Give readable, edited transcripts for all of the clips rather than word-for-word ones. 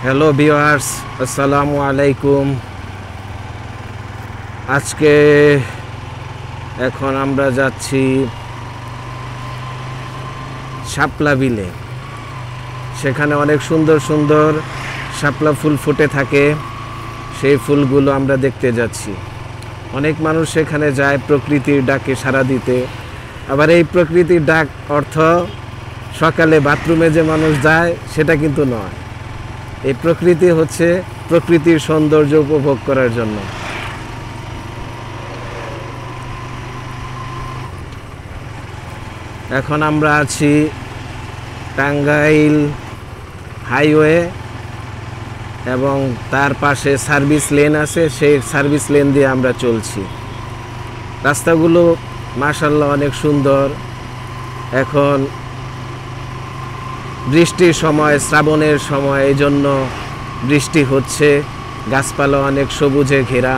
Hello viewers, আসসালামু আলাইকুম। আজকে এখন আমরা যাচ্ছি শাপলা বিলে। সেখানে অনেক সুন্দর সুন্দর শাপলা ফুল ফুটে থাকে, সেই ফুলগুলো আমরা দেখতে যাচ্ছি। অনেক মানুষ সেখানে যায় প্রকৃতির ডাকে সাড়া দিতে। আবার এই প্রকৃতির ডাক অর্থ সকালে বাথরুমে যে মানুষ যায় সেটা কিন্তু নয়। এই প্রকৃতি হচ্ছে প্রকৃতির সৌন্দর্য উপভোগ করার জন্য। এখন আমরা আছি টাঙ্গাইল হাইওয়ে এবং তার পাশে সার্ভিস লেন আছে, সেই সার্ভিস লেন দিয়ে আমরা চলছি। রাস্তাগুলো মাশাআল্লাহ অনেক সুন্দর। এখন বৃষ্টির সময়, শ্রাবণের সময়, এই জন্য বৃষ্টি হচ্ছে, গাছপালা অনেক সবুজে ঘেরা।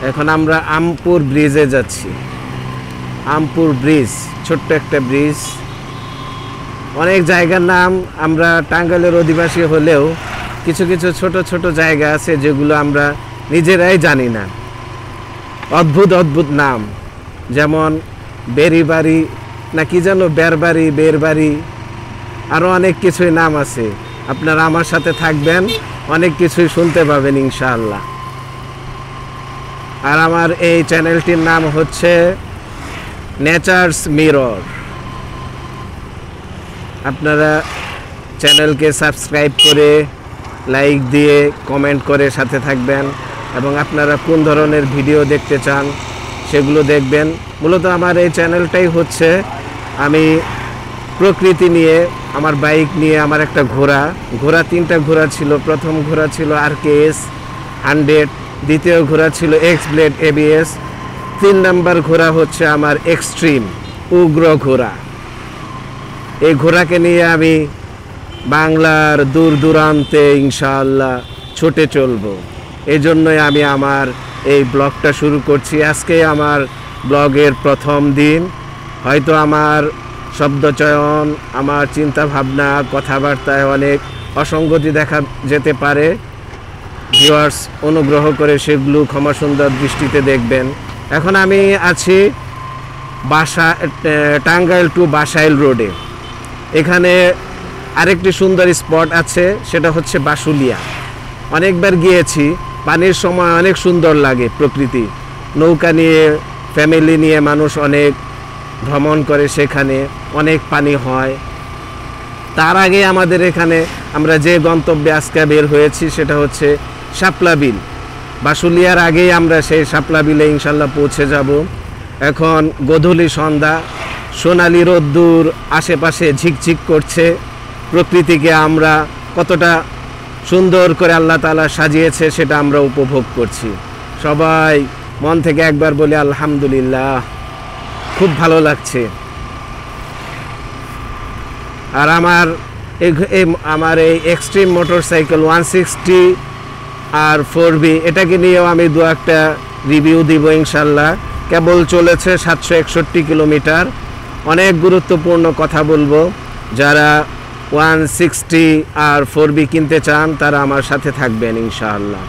এখন আমরা আমপুর ব্রিজে যাচ্ছি। আমপুর ব্রিজ ছোট্ট একটা ব্রিজ। অনেক জায়গার নাম, আমরা টাঙ্গাইলের অধিবাসী হলেও কিছু কিছু ছোট ছোট জায়গা আছে যেগুলো আমরা নিজেরাই জানি না। অদ্ভুত অদ্ভুত নাম, যেমন বেরিবাড়ি না কি যেন, বেরবাড়ি, বেরবাড়ি, আরও অনেক কিছুই নাম আছে। আপনারা আমার সাথে থাকবেন, অনেক কিছুই শুনতে পাবেন ইনশাআল্লাহ। আর আমার এই চ্যানেলটির নাম হচ্ছে নেচারস মিরর। আপনারা চ্যানেলকে সাবস্ক্রাইব করে, লাইক দিয়ে, কমেন্ট করে সাথে থাকবেন এবং আপনারা কোন ধরনের ভিডিও দেখতে চান সেগুলো দেখবেন। মূলত আমার এই চ্যানেলটাই হচ্ছে, আমি প্রকৃতি নিয়ে, আমার বাইক নিয়ে, আমার একটা ঘোড়া 3টা ঘোড়া ছিল। প্রথম ঘোড়া ছিল RKS 100, দ্বিতীয় ঘোড়া ছিল X-Blade ABS, 3 নম্বর ঘোড়া হচ্ছে আমার এক্সট্রিম উগ্র ঘোড়া। এই ঘোড়াকে নিয়ে আমি বাংলার দূর দূরান্তে ইনশাআল্লাহ ছুটে চলব। এই জন্যই আমি আমার এই ব্লগটা শুরু করছি। আজকে আমার ব্লগের প্রথম দিন। হয়তো আমার শব্দচয়ন, আমার চিন্তা ভাবনা, কথাবার্তায় অনেক অসঙ্গতি দেখা যেতে পারে। ভিউয়ার্স, অনুগ্রহ করে সেগুলো ক্ষমা সুন্দর দৃষ্টিতে দেখবেন। এখন আমি আছি টাঙ্গাইল টু বাসাইল রোডে। এখানে আরেকটি সুন্দর স্পট আছে, সেটা হচ্ছে বাসুলিয়া। অনেকবার গিয়েছি, পানির সময় অনেক সুন্দর লাগে প্রকৃতি। নৌকা নিয়ে, ফ্যামিলি নিয়ে মানুষ অনেক ভ্রমণ করে, সেখানে অনেক পানি হয়। তার আগে আমাদের এখানে আমরা যে গন্তব্যে আজকে বের হয়েছি সেটা হচ্ছে শাপলা বিল। বাসুলিয়ার আগেই আমরা সেই শাপলা বিলে ইনশাল্লাহ পৌঁছে যাব। এখন গোধূলি সন্ধ্যা, সোনালি রোদ্দুর আশেপাশে ঝিকঝিক করছে। প্রকৃতিকে আমরা কতটা সুন্দর করে আল্লাহ তাআলা সাজিয়েছে সেটা আমরা উপভোগ করছি। সবাই মন থেকে একবার বলি আলহামদুলিল্লাহ, খুব ভালো লাগছে। আর আমার এই এক্সট্রিম মোটরসাইকেল 160 আর 4B, এটাকে নিয়েও আমি দু একটা রিভিউ দিব ইনশাল্লাহ। কেবল চলেছে 761 কিলোমিটার। অনেক গুরুত্বপূর্ণ কথা বলবো। যারা 160 আর 4B কিনতে চান তারা আমার সাথে থাকবেন ইনশাআল্লাহ।